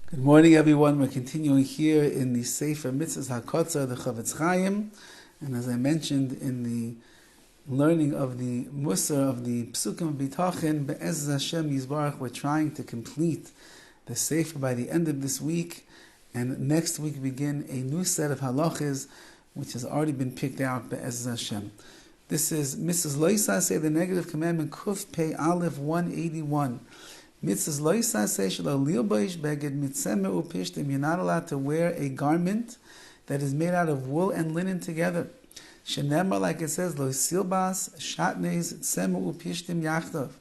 Good morning, everyone. We're continuing here in the Sefer Mitzvahs HaKotzar, the HaChaim, and as I mentioned in the learning of the Musar of the Psukim of Bitachin, Be'ez Hashem Yisbarach, we're trying to complete the Sefer by the end of this week, and next week begin a new set of halachas, which has already been picked out, Be'ez Hashem. This is Mrs. Loisa say the negative commandment, Kuf Pei Aleph 181. Mitzvahs Loisa say Shelo Lilboish Beged Mitzemer Upishtim. You're not allowed to wear a garment that is made out of wool and linen together. Shenemar, like it says, Lo Silbas Shatnez Tzemer Upishtim Yachtav.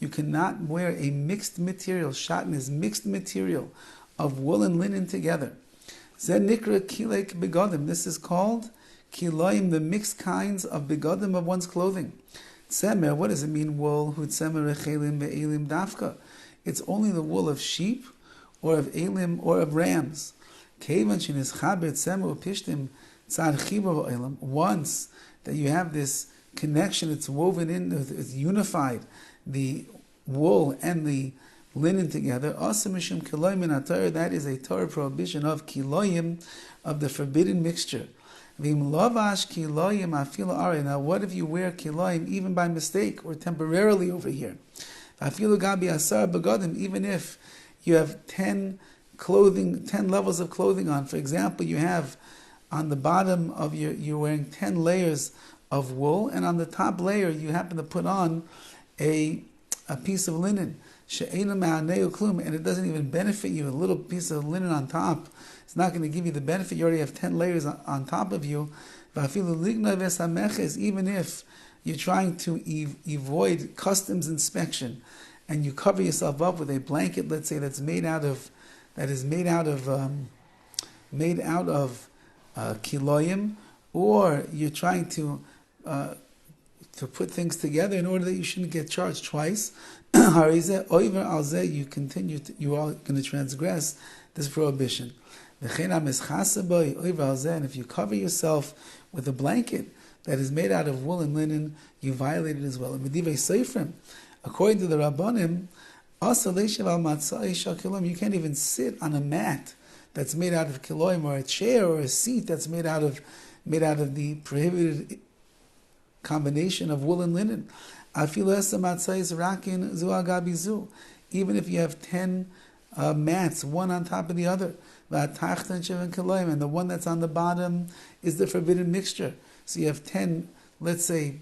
You cannot wear a mixed material, Shatnez, mixed material of wool and linen together. Zen Nikra Kilek Begodim. This is called Kiloim, the mixed kinds of begodim of one's clothing. Tzemer, what does it mean, wool? Hu tzemer rechelim ve'elim dafka. It's only the wool of sheep, or of elim, or of rams. Kevan shenis chabed tzemer upishtim tzad chiba v'elim. Once that you have this connection, it's woven in, it's unified, the wool and the linen together. Also mishum kiloim in Torah, that is a Torah prohibition of kiloim, of the forbidden mixture. Now, what if you wear kiloim even by mistake or temporarily over here? Even if you have 10 levels of clothing on. For example, you have on the bottom of you're wearing 10 layers of wool, and on the top layer you happen to put on a piece of linen. And it doesn't even benefit you. A little piece of linen on top, it's not going to give you the benefit. You already have 10 layers on top of you. Even if you're trying to avoid customs inspection, and you cover yourself up with a blanket, let's say that's made out of kiloim, or you're trying to put things together in order that you shouldn't get charged twice. You are going to transgress this prohibition. And if you cover yourself with a blanket that is made out of wool and linen, you violate it as well. According to the Rabbanim, you can't even sit on a mat that's made out of kiloim, or a chair or a seat that's made out of the prohibited combination of wool and linen. Even if you have 10 mats, one on top of the other, and the one that's on the bottom is the forbidden mixture. So you have 10, let's say,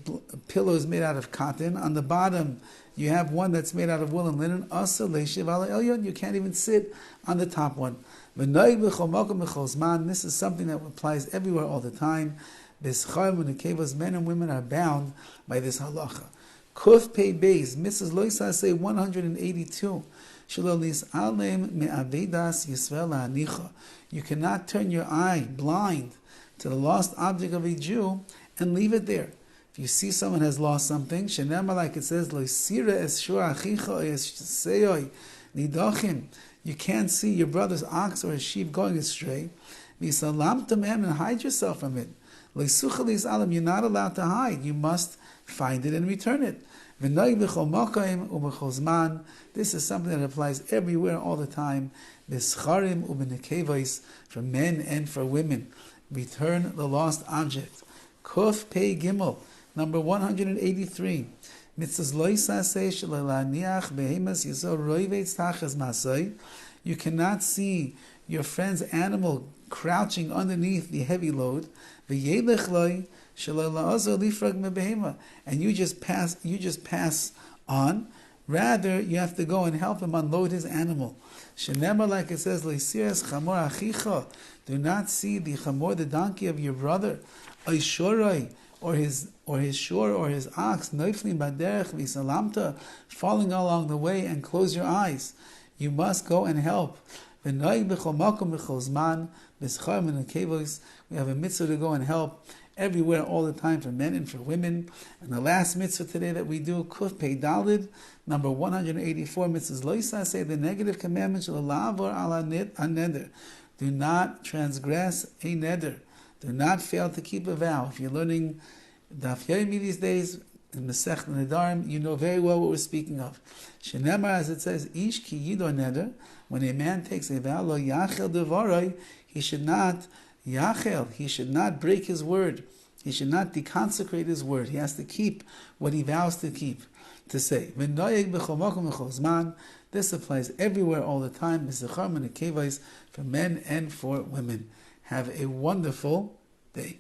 pillows made out of cotton. On the bottom, you have one that's made out of wool and linen. You can't even sit on the top one. This is something that applies everywhere all the time. Men and women are bound by this halacha. Kuf Pei Beis, Mrs. Loisa say 182. You cannot turn your eye blind to the lost object of a Jew and leave it there. If you see someone has lost something, like it says, you can't see your brother's ox or his sheep going astray. And hide yourself from it. You're not allowed to hide. You must find it and return it. This is something that applies everywhere all the time. For men and for women. Return the lost object. Kuf Pei Gimel, number 183. You cannot see your friend's animal crouching underneath the heavy load. And you just pass on. Rather, you have to go and help him unload his animal. Like it says, do not see the chamor, the donkey of your brother, or his shor or his ox, falling along the way, and close your eyes. You must go and help. We have a mitzvah to go and help everywhere all the time, for men and for women. And the last mitzvah today that we do, Kuf Pei Dalid, number 184, Mitzvahs Loisa say the negative commandment shall lavor ala neder. Do not transgress a neder. Do not fail to keep a vow. If you're learning Daf Yomi these days, in Masech Nedarim, you know very well what we're speaking of. Shenemar, as it says, Ish ki yido neder, When a man takes a vow, lo yachel devarai, he should not yachel, he should not break his word. He should not deconsecrate his word. He has to keep what he vows to keep, to say. This applies everywhere, all the time, for men and for women. Have a wonderful day.